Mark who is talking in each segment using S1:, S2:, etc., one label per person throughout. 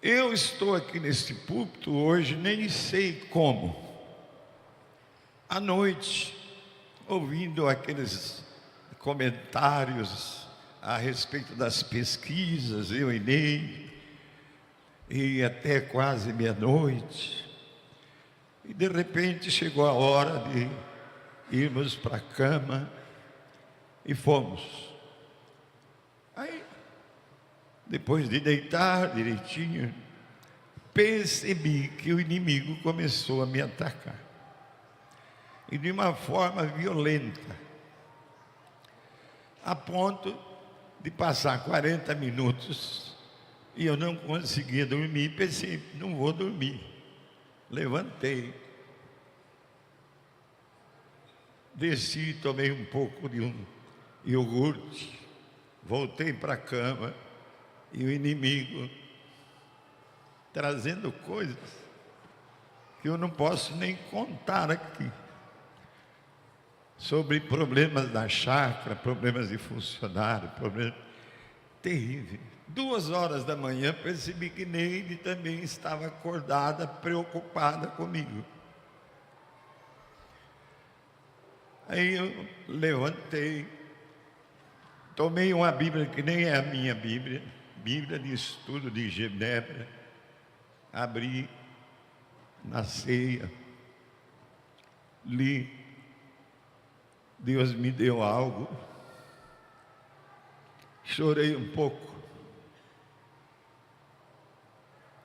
S1: Eu estou aqui nesse púlpito hoje, nem sei como, à noite, ouvindo aqueles comentários a respeito das pesquisas, eu e Ney, e até quase meia-noite, e de repente chegou a hora de irmos para a cama e fomos. Aí, depois de deitar direitinho, percebi que o inimigo começou a me atacar, e de uma forma violenta, a ponto de passar 40 minutos e eu não conseguia dormir. Pensei, não vou dormir. Levantei, desci, tomei um pouco de um iogurte, voltei para a cama, e o inimigo trazendo coisas que eu não posso nem contar aqui, sobre problemas da chácara, problemas de funcionário, problemas terríveis. 2 horas da manhã percebi que Neide também estava acordada, preocupada comigo. Aí eu levantei, tomei uma Bíblia que nem é a minha Bíblia, Bíblia de Estudo de Genebra, abri na ceia, li. Deus me deu algo, chorei um pouco,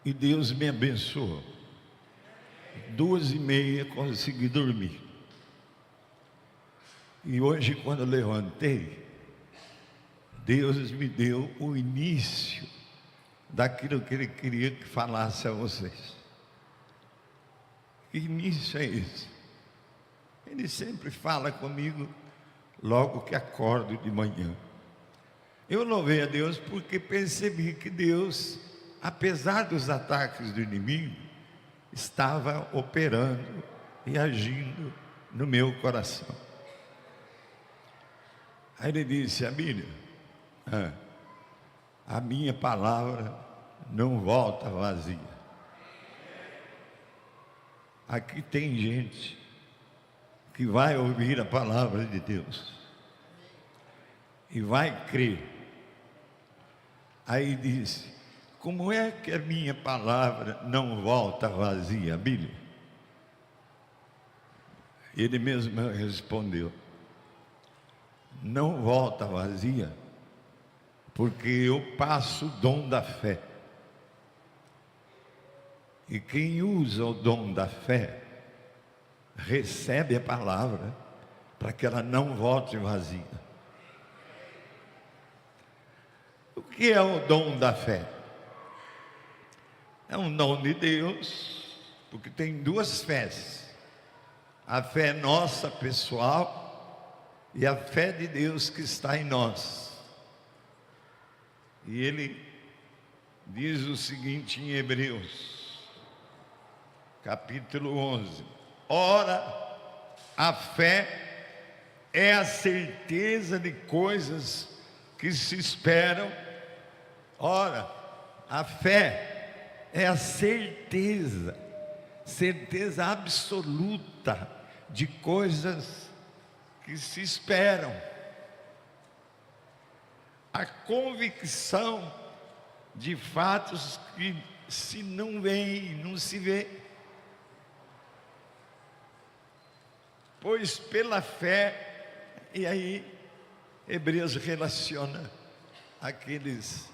S1: e Deus me abençoou. 2h30 consegui dormir, e hoje, quando levantei, Deus me deu o início daquilo que Ele queria que falasse a vocês. Que início é esse? Ele sempre fala comigo logo que acordo de manhã. Eu louvei a Deus porque percebi que Deus, apesar dos ataques do inimigo, estava operando e agindo no meu coração. Aí ele disse: Abílio, a minha palavra não volta vazia. Aqui tem gente que vai ouvir a palavra de Deus e vai crer. Aí disse: como é que a minha palavra não volta vazia, Abílio? Ele mesmo respondeu: não volta vazia, porque eu passo o dom da fé, e quem usa o dom da fé recebe a palavra para que ela não volte vazia. O que é o dom da fé? É um dom de Deus, porque tem duas fés: a fé nossa pessoal e a fé de Deus que está em nós. E ele diz o seguinte em Hebreus, capítulo 11: ora, a fé é a certeza de coisas que se esperam. Ora, a fé é a certeza absoluta de coisas que se esperam. A convicção de fatos que se não veem, não se vê. Pois pela fé, e aí Hebreus relaciona aqueles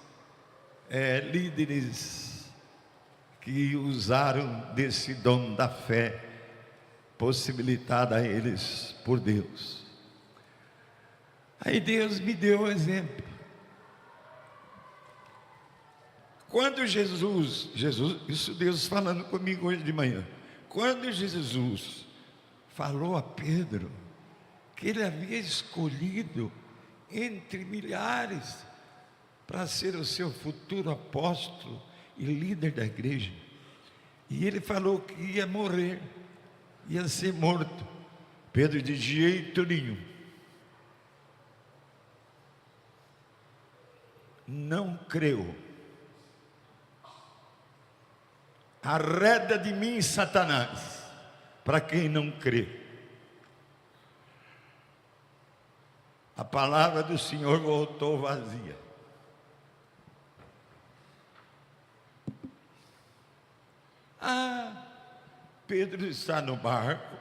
S1: líderes que usaram desse dom da fé, possibilitada a eles por Deus. Aí Deus me deu um exemplo. Quando Jesus, isso Deus falando comigo hoje de manhã, quando Jesus falou a Pedro que ele havia escolhido entre milhares para ser o seu futuro apóstolo e líder da igreja, e ele falou que ia morrer, ia ser morto. Pedro, de jeito nenhum, não creu. arreda de mim, Satanás, para quem não crê. A palavra do Senhor voltou vazia. Pedro está no barco,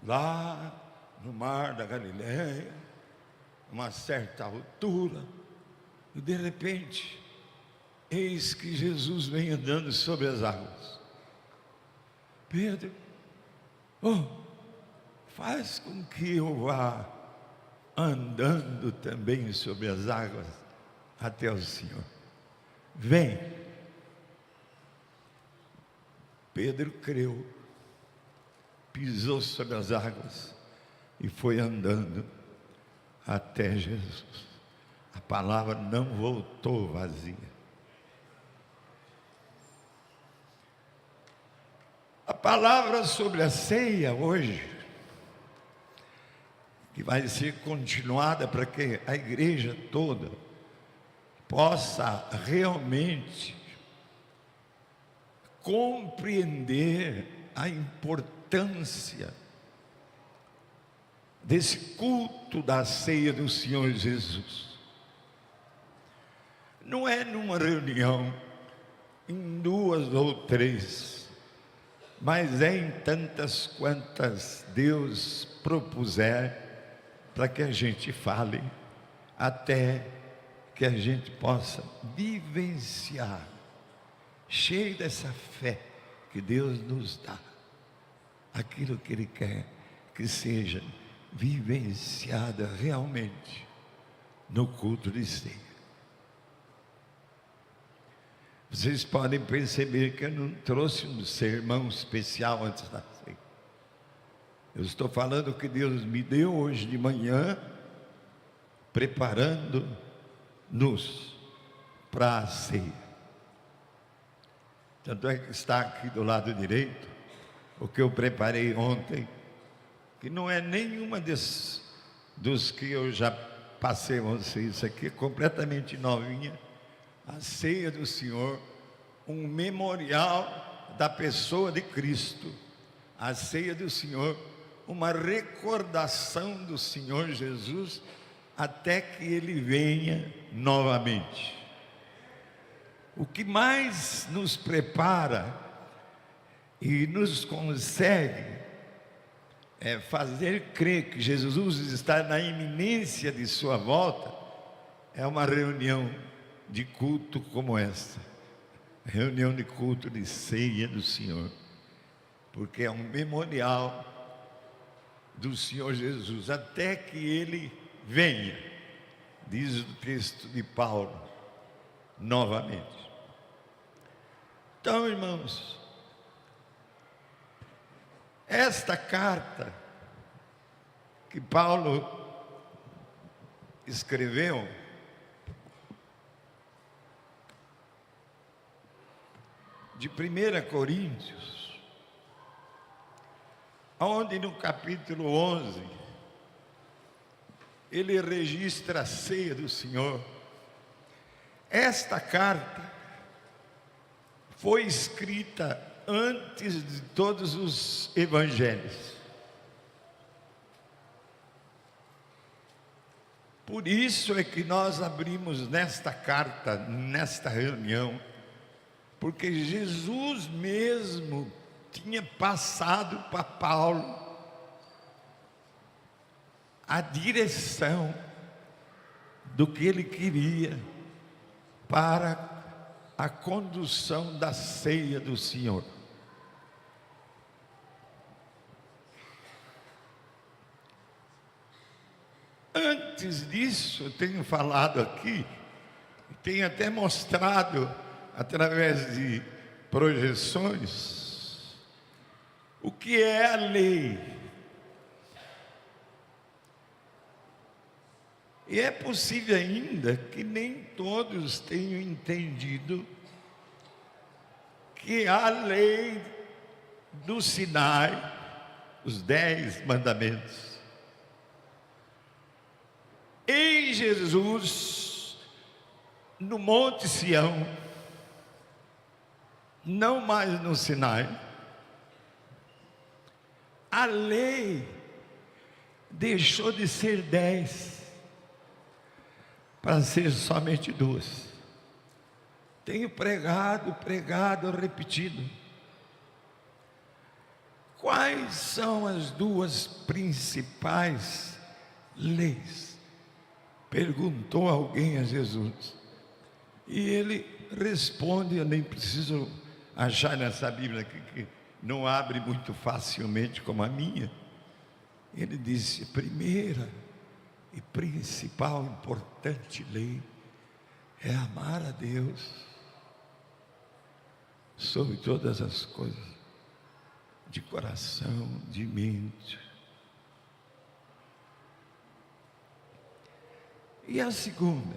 S1: lá no mar da Galileia, uma certa altura, e de repente, eis que Jesus vem andando sobre as águas. Pedro, faz com que eu vá andando também sobre as águas até o Senhor. Vem. Pedro creu, pisou sobre as águas e foi andando até Jesus. A palavra não voltou vazia. A palavra sobre a ceia hoje, que vai ser continuada para que a igreja toda possa realmente compreender a importância desse culto da ceia do Senhor Jesus. Não é numa reunião, em 2 ou 3, mas é em tantas quantas Deus propuser, para que a gente fale, até que a gente possa vivenciar, cheio dessa fé que Deus nos dá, aquilo que Ele quer que seja vivenciada realmente no culto de ceia. Vocês podem perceber que eu não trouxe um sermão especial antes da ceia. Eu estou falando que Deus me deu hoje de manhã, preparando-nos para a ceia. Tanto é que está aqui do lado direito o que eu preparei ontem, que não é nenhuma dos que eu já passei a vocês. Isso aqui é completamente novinha. A ceia do Senhor, um memorial da pessoa de Cristo. A ceia do Senhor, uma recordação do Senhor Jesus, até que Ele venha novamente. O que mais nos prepara e nos consegue fazer crer que Jesus está na iminência de sua volta, é uma reunião de culto como essa, reunião de culto de ceia do Senhor, porque é um memorial do Senhor Jesus, até que Ele venha, diz o texto de Paulo, novamente. Então, irmãos, esta carta que Paulo escreveu, de 1 Coríntios, onde no capítulo 11, ele registra a ceia do Senhor. Esta carta foi escrita antes de todos os evangelhos. Por isso é que nós abrimos nesta carta, nesta reunião, porque Jesus mesmo tinha passado para Paulo a direção do que ele queria para a condução da ceia do Senhor. Antes disso, eu tenho falado aqui, tenho até mostrado através de projeções o que é a lei. E é possível ainda que nem todos tenham entendido que a lei do Sinai, os 10 mandamentos, em Jesus, no Monte Sião, não mais no Sinai, a lei deixou de ser 10 para ser somente 2. Tenho pregado, repetido. Quais são as 2 principais leis? Perguntou alguém a Jesus. E ele responde, eu nem preciso achar nessa Bíblia que não abre muito facilmente como a minha. Ele disse: a primeira e principal, importante lei é amar a Deus sobre todas as coisas, de coração, de mente. E a segunda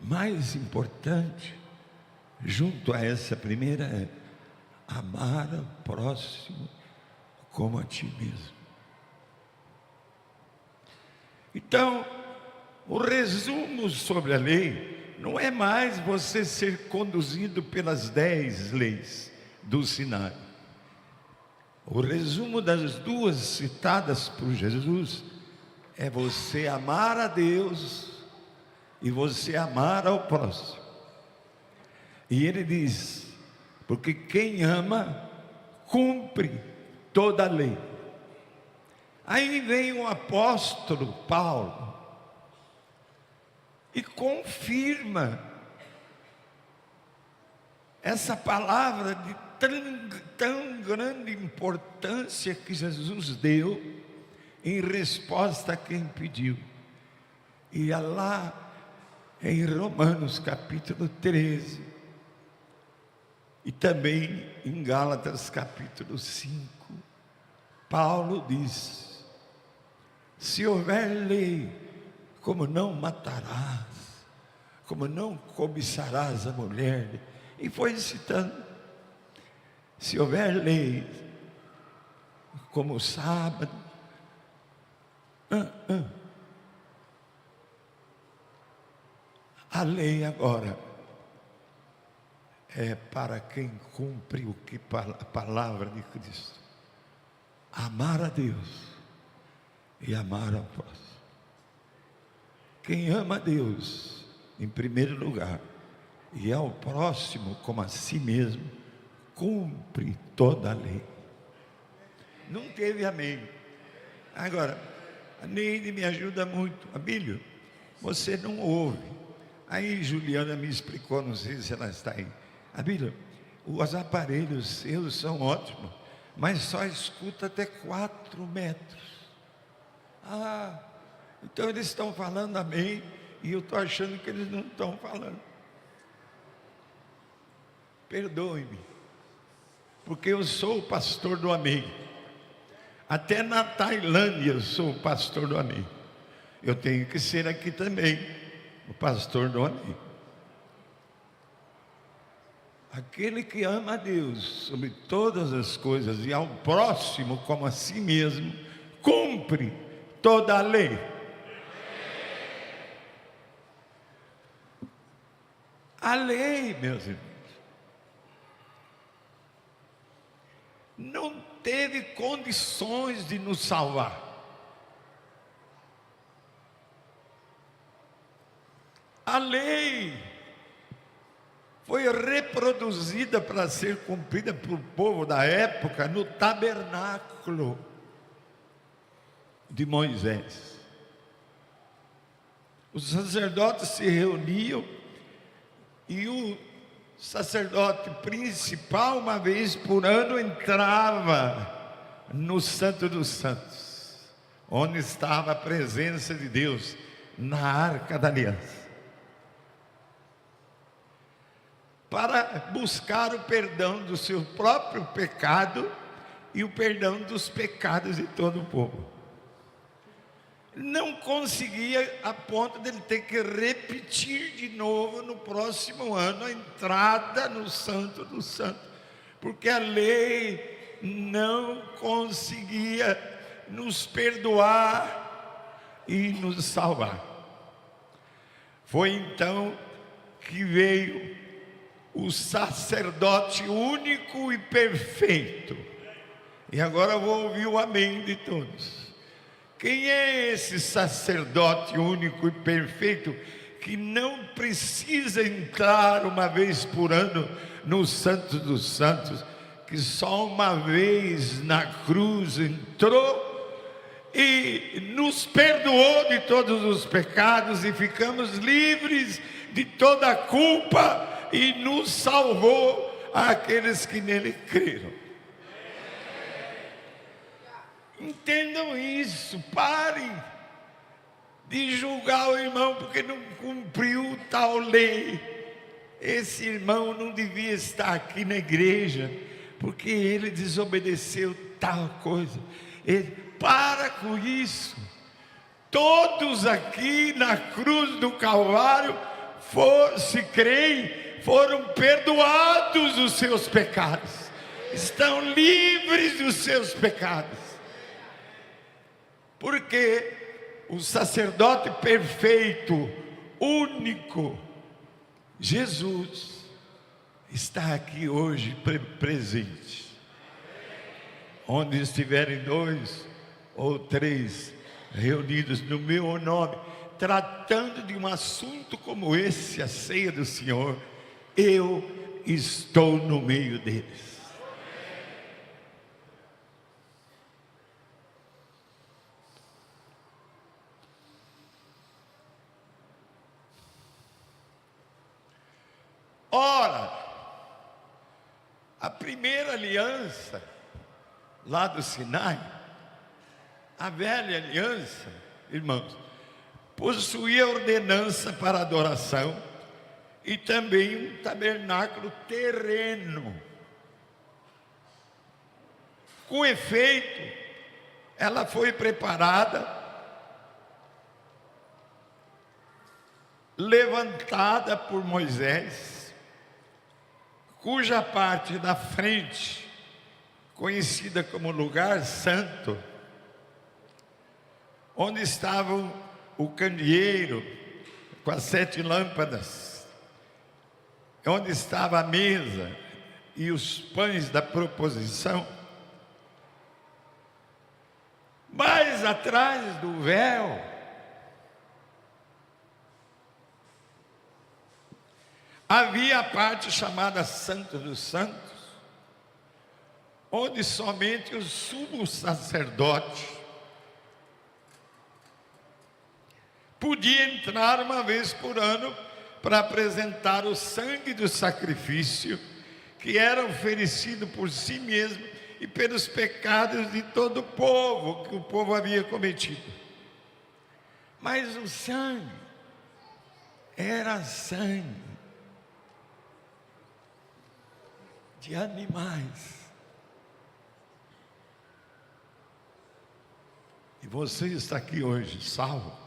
S1: mais importante, junto a essa primeira, é amar ao próximo como a ti mesmo. Então, o resumo sobre a lei não é mais você ser conduzido pelas 10 leis do Sinai. O resumo das 2 citadas por Jesus é você amar a Deus e você amar ao próximo. E ele diz: porque quem ama, cumpre toda a lei. Aí vem o apóstolo Paulo e confirma essa palavra de tão grande importância que Jesus deu em resposta a quem pediu. E lá em Romanos capítulo 13 e também em Gálatas capítulo 5, Paulo diz: se houver lei, como não matarás, como não cobiçarás a mulher, e foi citando. Se houver lei, como o sábado, a lei agora é para quem cumpre o que a palavra de Cristo: amar a Deus e amar ao próximo. Quem ama a Deus em primeiro lugar e ao próximo como a si mesmo, cumpre toda a lei. Não teve amém. Agora, a Neide me ajuda muito. Abílio, você não ouve. Aí Juliana me explicou, não sei se ela está aí. Abílio, os aparelhos seus são ótimos, mas só escuta até 4 metros. Então eles estão falando amém e eu estou achando que eles não estão falando. Perdoe-me, porque eu sou o pastor do amém. Até na Tailândia eu sou o pastor do amém. Eu tenho que ser aqui também o pastor do amém. Aquele que ama a Deus sobre todas as coisas e ao próximo como a si mesmo, cumpre toda a lei. A lei, meus irmãos, não teve condições de nos salvar. A lei foi reproduzida para ser cumprida pelo povo da época no tabernáculo de Moisés. Os sacerdotes se reuniam e o sacerdote principal, uma vez por ano, entrava no Santo dos Santos, onde estava a presença de Deus, na Arca da Aliança, para buscar o perdão do seu próprio pecado e o perdão dos pecados de todo o povo. Não conseguia, a ponto de ele ter que repetir de novo no próximo ano a entrada no Santo dos Santos, porque a lei não conseguia nos perdoar e nos salvar. Foi então que veio o sacerdote único e perfeito. E agora eu vou ouvir o amém de todos. Quem é esse sacerdote único e perfeito que não precisa entrar uma vez por ano no Santo dos Santos, que só uma vez na cruz entrou e nos perdoou de todos os pecados e ficamos livres de toda a culpa e nos salvou aqueles que nele creram? Entendam isso, parem de julgar o irmão porque não cumpriu tal lei. Esse irmão não devia estar aqui na igreja porque ele desobedeceu tal coisa. Para com isso. Todos aqui na cruz do Calvário, se creem, foram perdoados os seus pecados, estão livres dos seus pecados, porque o sacerdote perfeito, único, Jesus, está aqui hoje presente. Onde estiverem 2 ou 3 reunidos no meu nome, tratando de um assunto como esse, a ceia do Senhor, eu estou no meio deles. Ora, a primeira aliança lá do Sinai, a velha aliança, irmãos, possuía ordenança para adoração e também um tabernáculo terreno. Com efeito, ela foi preparada, levantada por Moisés, cuja parte da frente, conhecida como lugar santo, onde estava o candeeiro com as 7 lâmpadas, onde estava a mesa e os pães da proposição, mais atrás do véu, havia a parte chamada Santo dos Santos, onde somente o sumo sacerdote podia entrar uma vez por ano para apresentar o sangue do sacrifício que era oferecido por si mesmo e pelos pecados de todo o povo que o povo havia cometido. Mas o sangue era sangue de animais. E você está aqui hoje salvo,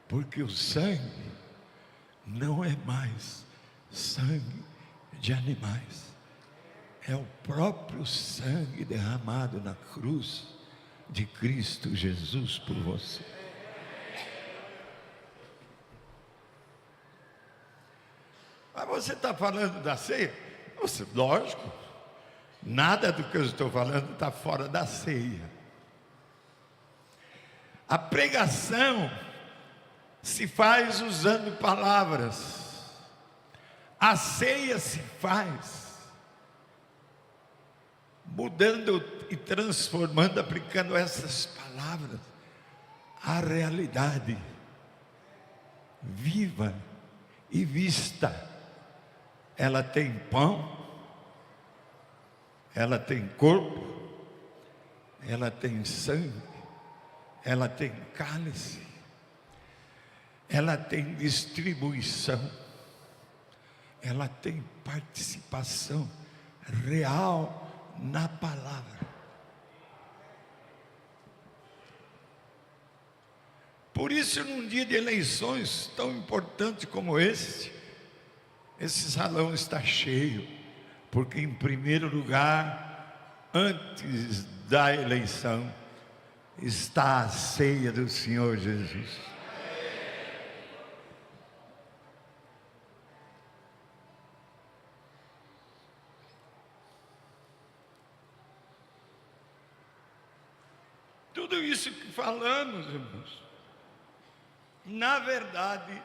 S1: porque o sangue não é mais sangue de animais, é o próprio sangue derramado na cruz de Cristo Jesus por você. Mas você está falando da ceia? Lógico, nada do que eu estou falando está fora da ceia. A pregação se faz usando palavras, a ceia se faz mudando e transformando, aplicando essas palavras à realidade viva e vista. Ela tem pão, ela tem corpo, ela tem sangue, ela tem cálice, ela tem distribuição, ela tem participação real na palavra. Por isso, num dia de eleições tão importante como esse salão está cheio, porque em primeiro lugar, antes da eleição, está a ceia do Senhor Jesus. Tudo isso que falamos, irmãos, na verdade,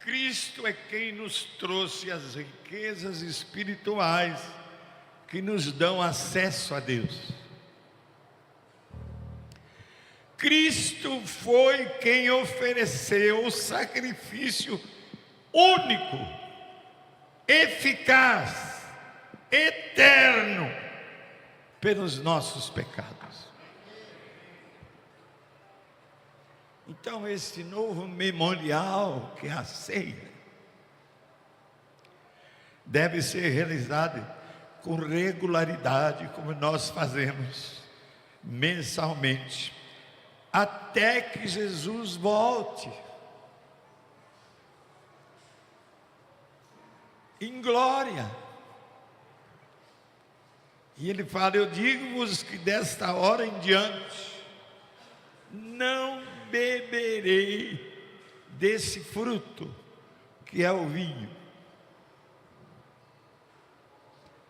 S1: Cristo é quem nos trouxe as riquezas espirituais que nos dão acesso a Deus. Cristo foi quem ofereceu o sacrifício único, eficaz, eterno, pelos nossos pecados. Então, esse novo memorial, que é a ceia, deve ser realizado com regularidade, como nós fazemos mensalmente, até que Jesus volte em glória. E ele fala: eu digo-vos que desta hora em diante não beberei desse fruto que é o vinho,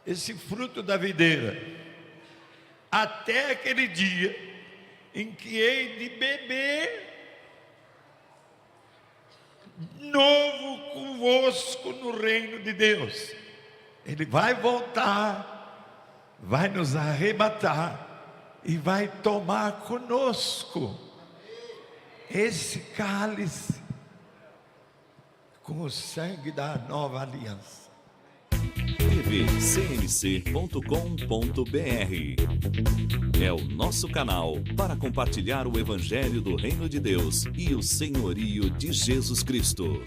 S1: esse fruto da videira, até aquele dia em que hei de beber novo convosco no reino de Deus. Ele vai voltar, vai nos arrebatar e vai tomar conosco esse cálice com o sangue da nova aliança.
S2: tvcmc.com.br é o nosso canal para compartilhar o Evangelho do Reino de Deus e o senhorio de Jesus Cristo.